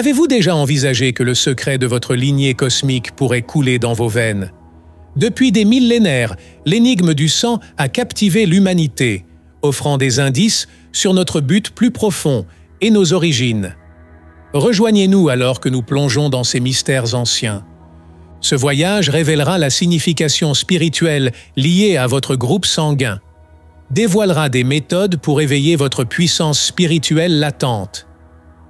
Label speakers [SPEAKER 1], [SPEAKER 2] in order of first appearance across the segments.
[SPEAKER 1] Avez-vous déjà envisagé que le secret de votre lignée cosmique pourrait couler dans vos veines? Depuis des millénaires, l'énigme du sang a captivé l'humanité, offrant des indices sur notre but plus profond et nos origines. Rejoignez-nous alors que nous plongeons dans ces mystères anciens. Ce voyage révélera la signification spirituelle liée à votre groupe sanguin, dévoilera des méthodes pour éveiller votre puissance spirituelle latente,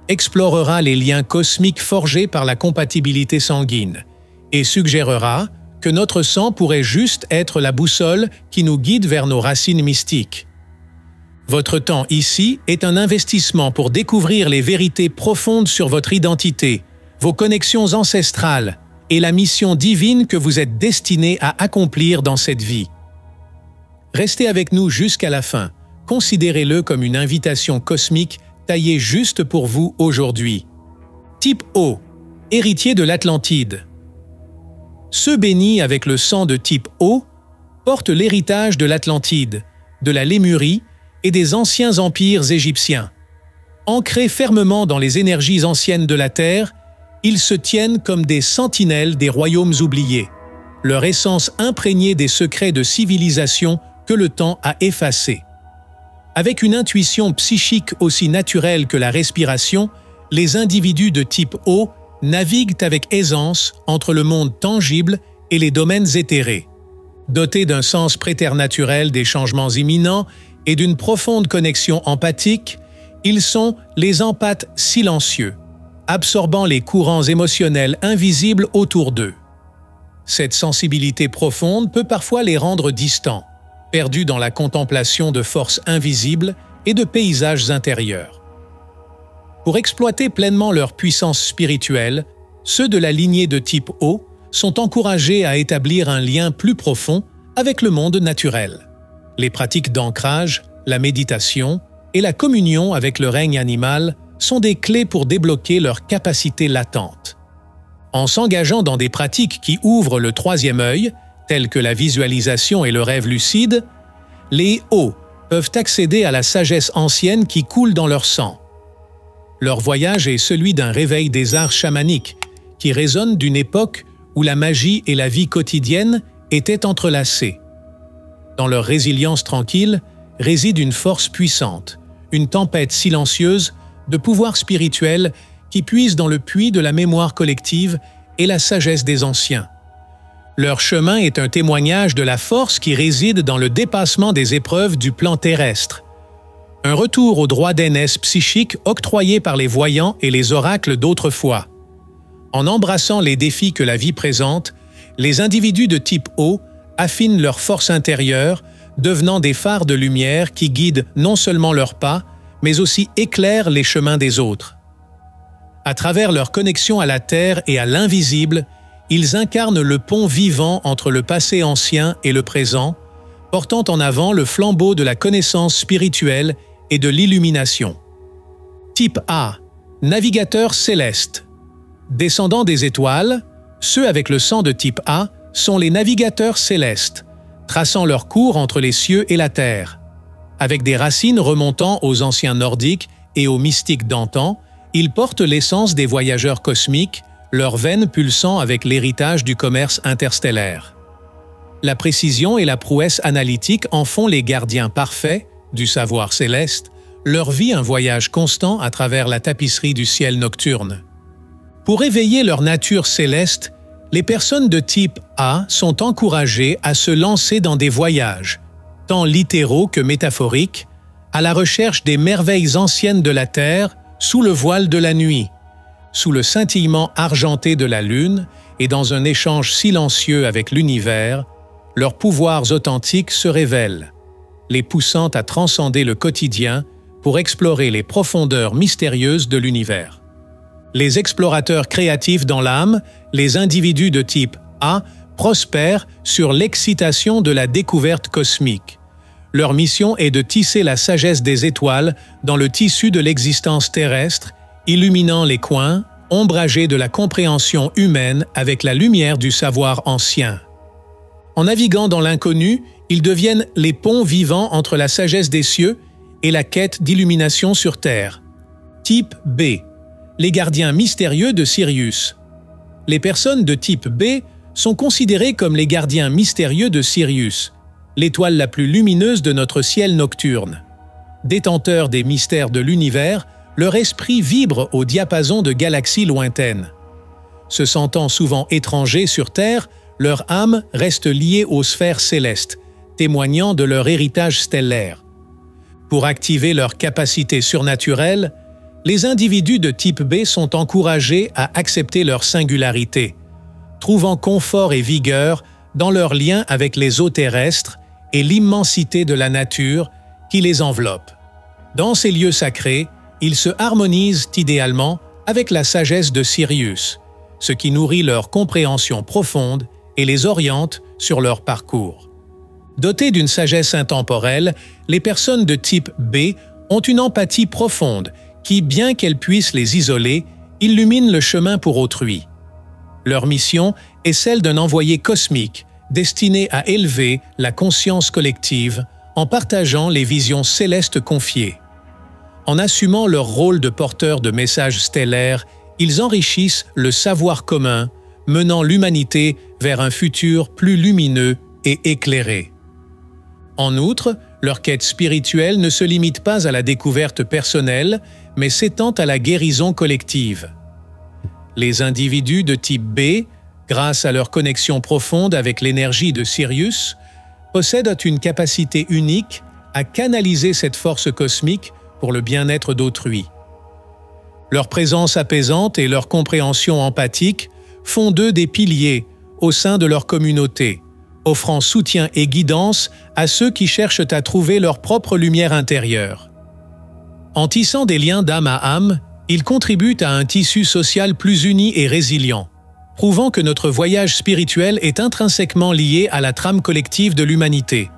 [SPEAKER 1] explorera les liens cosmiques forgés par la compatibilité sanguine et suggérera que notre sang pourrait juste être la boussole qui nous guide vers nos racines mystiques. Votre temps ici est un investissement pour découvrir les vérités profondes sur votre identité, vos connexions ancestrales et la mission divine que vous êtes destiné à accomplir dans cette vie. Restez avec nous jusqu'à la fin. Considérez-le comme une invitation cosmique taillée juste pour vous aujourd'hui. Type O, héritier de l'Atlantide. Ceux bénis avec le sang de type O portent l'héritage de l'Atlantide, de la Lémurie et des anciens empires égyptiens. Ancrés fermement dans les énergies anciennes de la Terre, ils se tiennent comme des sentinelles des royaumes oubliés, leur essence imprégnée des secrets de civilisation que le temps a effacés. Avec une intuition psychique aussi naturelle que la respiration, les individus de type O naviguent avec aisance entre le monde tangible et les domaines éthérés. Dotés d'un sens préternaturel des changements imminents et d'une profonde connexion empathique, ils sont les empathes silencieux, absorbant les courants émotionnels invisibles autour d'eux. Cette sensibilité profonde peut parfois les rendre distants, perdus dans la contemplation de forces invisibles et de paysages intérieurs. Pour exploiter pleinement leur puissance spirituelle, ceux de la lignée de type O sont encouragés à établir un lien plus profond avec le monde naturel. Les pratiques d'ancrage, la méditation et la communion avec le règne animal sont des clés pour débloquer leurs capacités latentes. En s'engageant dans des pratiques qui ouvrent le troisième œil, telles que la visualisation et le rêve lucide, les O peuvent accéder à la sagesse ancienne qui coule dans leur sang. Leur voyage est celui d'un réveil des arts chamaniques, qui résonne d'une époque où la magie et la vie quotidienne étaient entrelacées. Dans leur résilience tranquille réside une force puissante, une tempête silencieuse de pouvoir spirituel qui puise dans le puits de la mémoire collective et la sagesse des anciens. Leur chemin est un témoignage de la force qui réside dans le dépassement des épreuves du plan terrestre. Un retour au droit d'aînesse psychique octroyé par les voyants et les oracles d'autrefois. En embrassant les défis que la vie présente, les individus de type O affinent leur force intérieure, devenant des phares de lumière qui guident non seulement leurs pas, mais aussi éclairent les chemins des autres. À travers leur connexion à la Terre et à l'invisible, ils incarnent le pont vivant entre le passé ancien et le présent, portant en avant le flambeau de la connaissance spirituelle et de l'illumination. Type A, navigateur céleste. Descendants des étoiles, ceux avec le sang de type A sont les navigateurs célestes, traçant leur cours entre les cieux et la terre. Avec des racines remontant aux anciens nordiques et aux mystiques d'antan, ils portent l'essence des voyageurs cosmiques, leurs veines pulsant avec l'héritage du commerce interstellaire. La précision et la prouesse analytique en font les gardiens parfaits du savoir céleste, leur vie un voyage constant à travers la tapisserie du ciel nocturne. Pour éveiller leur nature céleste, les personnes de type A sont encouragées à se lancer dans des voyages, tant littéraux que métaphoriques, à la recherche des merveilles anciennes de la Terre sous le voile de la nuit, sous le scintillement argenté de la Lune et dans un échange silencieux avec l'univers, leurs pouvoirs authentiques se révèlent, les poussant à transcender le quotidien pour explorer les profondeurs mystérieuses de l'univers. Les explorateurs créatifs dans l'âme, les individus de type A, prospèrent sur l'excitation de la découverte cosmique. Leur mission est de tisser la sagesse des étoiles dans le tissu de l'existence terrestre, illuminant les coins, ombragés de la compréhension humaine avec la lumière du savoir ancien. En naviguant dans l'inconnu, ils deviennent les ponts vivants entre la sagesse des cieux et la quête d'illumination sur Terre. Type B. les gardiens mystérieux de Sirius. Les personnes de type B sont considérées comme les gardiens mystérieux de Sirius, l'étoile la plus lumineuse de notre ciel nocturne. Détenteurs des mystères de l'univers, leur esprit vibre au diapason de galaxies lointaines. Se sentant souvent étrangers sur Terre, leur âme reste liée aux sphères célestes, témoignant de leur héritage stellaire. Pour activer leurs capacités surnaturelles, les individus de type B sont encouragés à accepter leur singularité, trouvant confort et vigueur dans leur lien avec les eaux terrestres et l'immensité de la nature qui les enveloppe. Dans ces lieux sacrés, ils se harmonisent idéalement avec la sagesse de Sirius, ce qui nourrit leur compréhension profonde et les oriente sur leur parcours. Dotés d'une sagesse intemporelle, les personnes de type B ont une empathie profonde qui, bien qu'elle puisse les isoler, illumine le chemin pour autrui. Leur mission est celle d'un envoyé cosmique destiné à élever la conscience collective en partageant les visions célestes confiées. En assumant leur rôle de porteurs de messages stellaires, ils enrichissent le savoir commun, menant l'humanité vers un futur plus lumineux et éclairé. En outre, leur quête spirituelle ne se limite pas à la découverte personnelle, mais s'étend à la guérison collective. Les individus de type B, grâce à leur connexion profonde avec l'énergie de Sirius, possèdent une capacité unique à canaliser cette force cosmique pour le bien-être d'autrui. Leur présence apaisante et leur compréhension empathique font d'eux des piliers au sein de leur communauté, offrant soutien et guidance à ceux qui cherchent à trouver leur propre lumière intérieure. En tissant des liens d'âme à âme, ils contribuent à un tissu social plus uni et résilient, prouvant que notre voyage spirituel est intrinsèquement lié à la trame collective de l'humanité.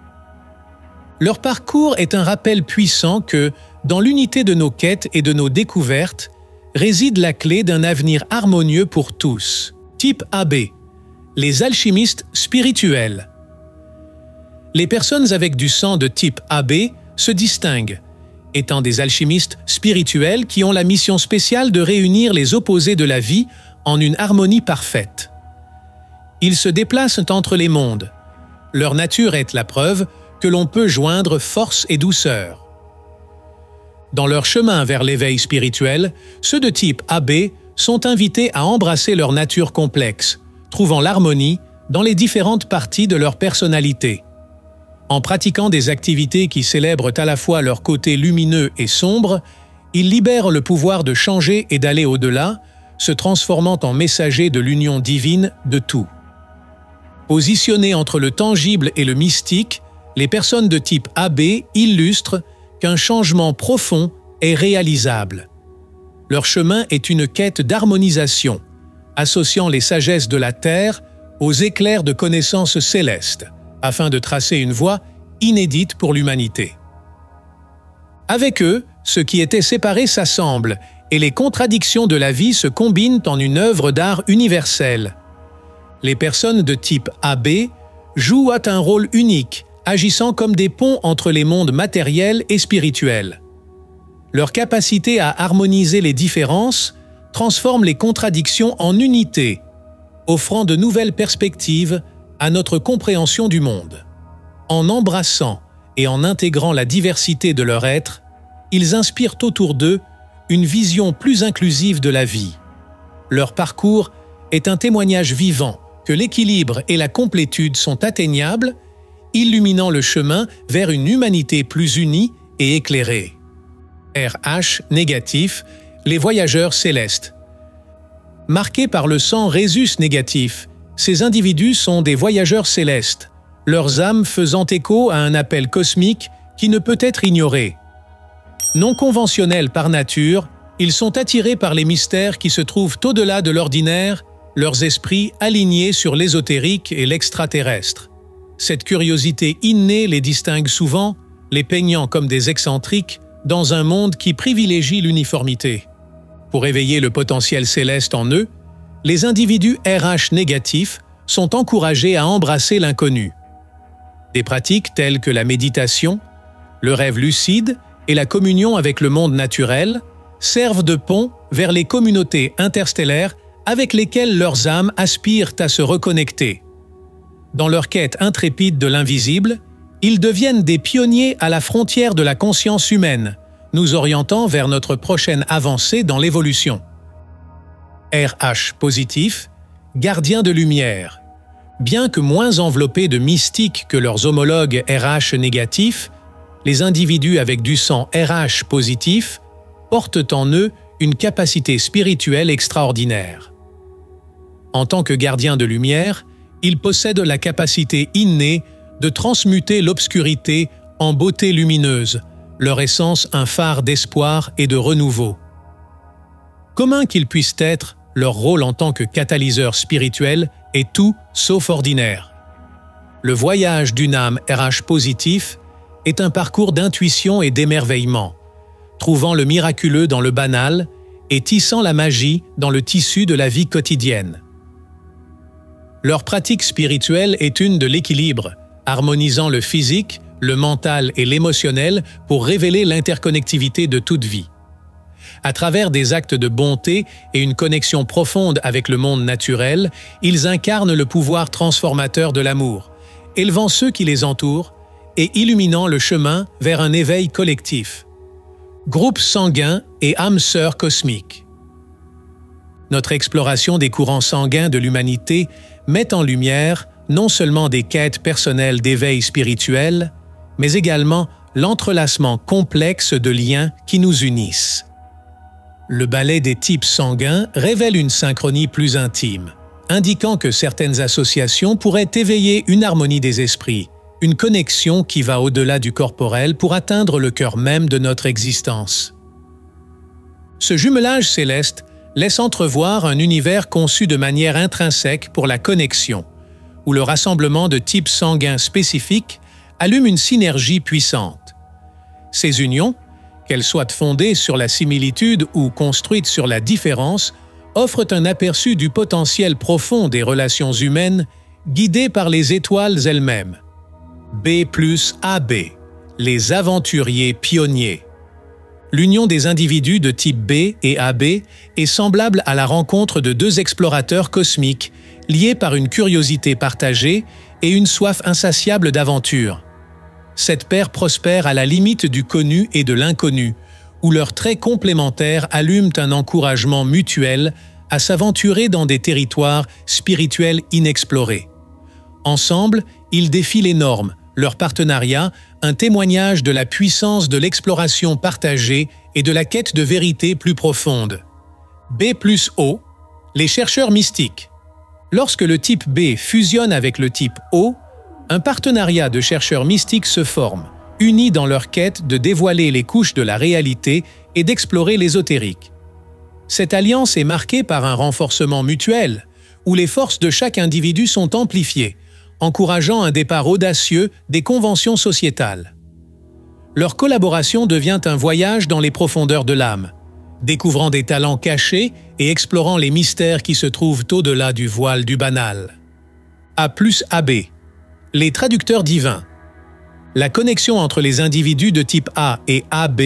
[SPEAKER 1] Leur parcours est un rappel puissant que, dans l'unité de nos quêtes et de nos découvertes, réside la clé d'un avenir harmonieux pour tous. Type AB. Les alchimistes spirituels. Les personnes avec du sang de type AB se distinguent, étant des alchimistes spirituels qui ont la mission spéciale de réunir les opposés de la vie en une harmonie parfaite. Ils se déplacent entre les mondes. Leur nature est la preuve que l'on peut joindre force et douceur. Dans leur chemin vers l'éveil spirituel, ceux de type AB sont invités à embrasser leur nature complexe, trouvant l'harmonie dans les différentes parties de leur personnalité. En pratiquant des activités qui célèbrent à la fois leur côté lumineux et sombre, ils libèrent le pouvoir de changer et d'aller au-delà, se transformant en messagers de l'union divine de tout. Positionnés entre le tangible et le mystique, les personnes de type AB illustrent qu'un changement profond est réalisable. Leur chemin est une quête d'harmonisation, associant les sagesses de la Terre aux éclairs de connaissances célestes, afin de tracer une voie inédite pour l'humanité. Avec eux, ce qui était séparé s'assemble, et les contradictions de la vie se combinent en une œuvre d'art universelle. Les personnes de type AB jouent un rôle unique, agissant comme des ponts entre les mondes matériels et spirituels. Leur capacité à harmoniser les différences transforme les contradictions en unité, offrant de nouvelles perspectives à notre compréhension du monde. En embrassant et en intégrant la diversité de leur être, ils inspirent autour d'eux une vision plus inclusive de la vie. Leur parcours est un témoignage vivant que l'équilibre et la complétude sont atteignables, illuminant le chemin vers une humanité plus unie et éclairée. RH négatif, les voyageurs célestes. Marqués par le sang Rhésus négatif, ces individus sont des voyageurs célestes, leurs âmes faisant écho à un appel cosmique qui ne peut être ignoré. Non conventionnels par nature, ils sont attirés par les mystères qui se trouvent au-delà de l'ordinaire, leurs esprits alignés sur l'ésotérique et l'extraterrestre. Cette curiosité innée les distingue souvent, les peignant comme des excentriques dans un monde qui privilégie l'uniformité. Pour éveiller le potentiel céleste en eux, les individus RH négatifs sont encouragés à embrasser l'inconnu. Des pratiques telles que la méditation, le rêve lucide et la communion avec le monde naturel servent de pont vers les communautés interstellaires avec lesquelles leurs âmes aspirent à se reconnecter. Dans leur quête intrépide de l'invisible, ils deviennent des pionniers à la frontière de la conscience humaine, nous orientant vers notre prochaine avancée dans l'évolution. RH positif, gardien de lumière. Bien que moins enveloppés de mystique que leurs homologues RH négatifs, les individus avec du sang RH positif portent en eux une capacité spirituelle extraordinaire. En tant que gardiens de lumière, ils possèdent la capacité innée de transmuter l'obscurité en beauté lumineuse, leur essence un phare d'espoir et de renouveau. Commun qu'ils puissent être, leur rôle en tant que catalyseur spirituel est tout sauf ordinaire. Le voyage d'une âme RH positif est un parcours d'intuition et d'émerveillement, trouvant le miraculeux dans le banal et tissant la magie dans le tissu de la vie quotidienne. Leur pratique spirituelle est une de l'équilibre, harmonisant le physique, le mental et l'émotionnel pour révéler l'interconnectivité de toute vie. À travers des actes de bonté et une connexion profonde avec le monde naturel, ils incarnent le pouvoir transformateur de l'amour, élevant ceux qui les entourent et illuminant le chemin vers un éveil collectif. Groupe sanguin et âme sœur cosmique. Notre exploration des courants sanguins de l'humanité met en lumière non seulement des quêtes personnelles d'éveil spirituel, mais également l'entrelacement complexe de liens qui nous unissent. Le ballet des types sanguins révèle une synchronie plus intime, indiquant que certaines associations pourraient éveiller une harmonie des esprits, une connexion qui va au-delà du corporel pour atteindre le cœur même de notre existence. Ce jumelage céleste laisse entrevoir un univers conçu de manière intrinsèque pour la connexion, où le rassemblement de types sanguins spécifiques allume une synergie puissante. Ces unions, qu'elles soient fondées sur la similitude ou construites sur la différence, offrent un aperçu du potentiel profond des relations humaines guidées par les étoiles elles-mêmes. B plus AB, les aventuriers pionniers. L'union des individus de type B et AB est semblable à la rencontre de deux explorateurs cosmiques liés par une curiosité partagée et une soif insatiable d'aventure. Cette paire prospère à la limite du connu et de l'inconnu, où leurs traits complémentaires allument un encouragement mutuel à s'aventurer dans des territoires spirituels inexplorés. Ensemble, ils défient les normes, leur partenariat, un témoignage de la puissance de l'exploration partagée et de la quête de vérité plus profonde. B plus O, les chercheurs mystiques. Lorsque le type B fusionne avec le type O, un partenariat de chercheurs mystiques se forme, unis dans leur quête de dévoiler les couches de la réalité et d'explorer l'ésotérique. Cette alliance est marquée par un renforcement mutuel, où les forces de chaque individu sont amplifiées, encourageant un départ audacieux des conventions sociétales. Leur collaboration devient un voyage dans les profondeurs de l'âme, découvrant des talents cachés et explorant les mystères qui se trouvent au-delà du voile du banal. A plus AB, les traducteurs divins. La connexion entre les individus de type A et AB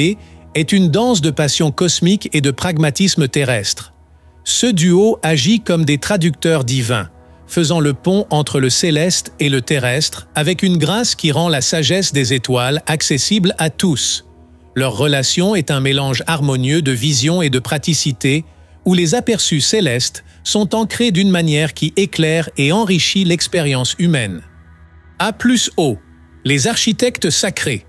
[SPEAKER 1] est une danse de passion cosmique et de pragmatisme terrestre. Ce duo agit comme des traducteurs divins, faisant le pont entre le céleste et le terrestre avec une grâce qui rend la sagesse des étoiles accessible à tous. Leur relation est un mélange harmonieux de vision et de praticité, où les aperçus célestes sont ancrés d'une manière qui éclaire et enrichit l'expérience humaine. A plus O, les architectes sacrés.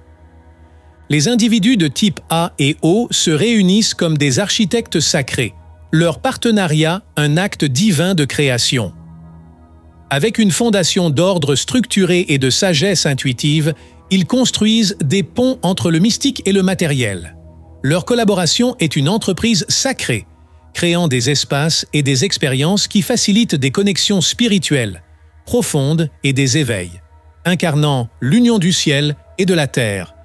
[SPEAKER 1] Les individus de type A et O se réunissent comme des architectes sacrés, leur partenariat un acte divin de création. Avec une fondation d'ordre structuré et de sagesse intuitive, ils construisent des ponts entre le mystique et le matériel. Leur collaboration est une entreprise sacrée, créant des espaces et des expériences qui facilitent des connexions spirituelles, profondes et des éveils, incarnant l'union du ciel et de la terre.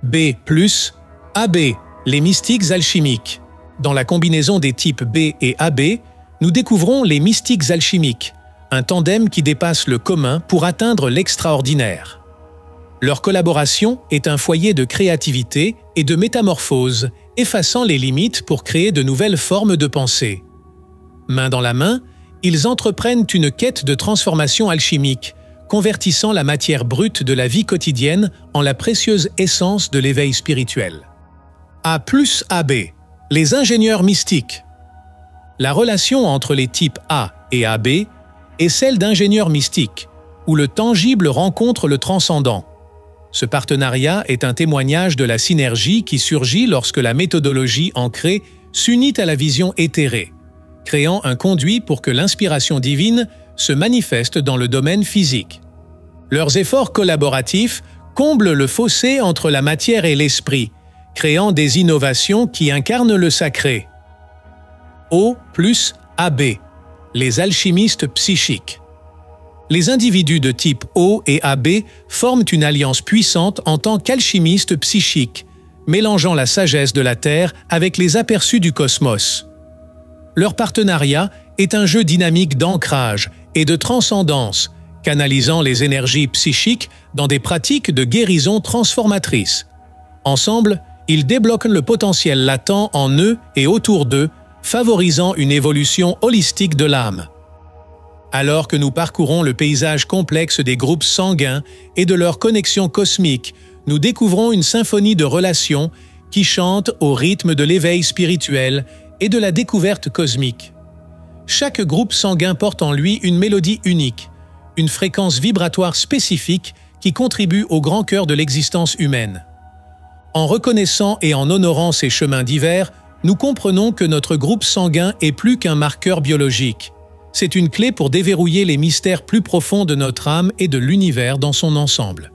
[SPEAKER 1] B plus AB, les mystiques alchimiques. Dans la combinaison des types B et AB, nous découvrons les mystiques alchimiques, un tandem qui dépasse le commun pour atteindre l'extraordinaire. Leur collaboration est un foyer de créativité et de métamorphose, effaçant les limites pour créer de nouvelles formes de pensée. Main dans la main, ils entreprennent une quête de transformation alchimique, convertissant la matière brute de la vie quotidienne en la précieuse essence de l'éveil spirituel. A plus AB, les ingénieurs mystiques. La relation entre les types A et AB est celle d'ingénieurs mystiques, où le tangible rencontre le transcendant. Ce partenariat est un témoignage de la synergie qui surgit lorsque la méthodologie ancrée s'unit à la vision éthérée, créant un conduit pour que l'inspiration divine se manifeste dans le domaine physique. Leurs efforts collaboratifs comblent le fossé entre la matière et l'esprit, créant des innovations qui incarnent le sacré. O plus AB, les alchimistes psychiques. Les individus de type O et AB forment une alliance puissante en tant qu'alchimistes psychiques, mélangeant la sagesse de la Terre avec les aperçus du cosmos. Leur partenariat est un jeu dynamique d'ancrage et de transcendance, canalisant les énergies psychiques dans des pratiques de guérison transformatrices. Ensemble, ils débloquent le potentiel latent en eux et autour d'eux, favorisant une évolution holistique de l'âme. Alors que nous parcourons le paysage complexe des groupes sanguins et de leurs connexions cosmiques, nous découvrons une symphonie de relations qui chante au rythme de l'éveil spirituel et de la découverte cosmique. Chaque groupe sanguin porte en lui une mélodie unique, une fréquence vibratoire spécifique qui contribue au grand cœur de l'existence humaine. En reconnaissant et en honorant ces chemins divers, nous comprenons que notre groupe sanguin est plus qu'un marqueur biologique. C'est une clé pour déverrouiller les mystères plus profonds de notre âme et de l'univers dans son ensemble.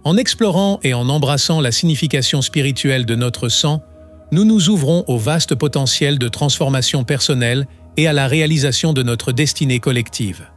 [SPEAKER 1] En explorant et en embrassant la signification spirituelle de notre sang, nous nous ouvrons au vaste potentiel de transformation personnelle et à la réalisation de notre destinée collective.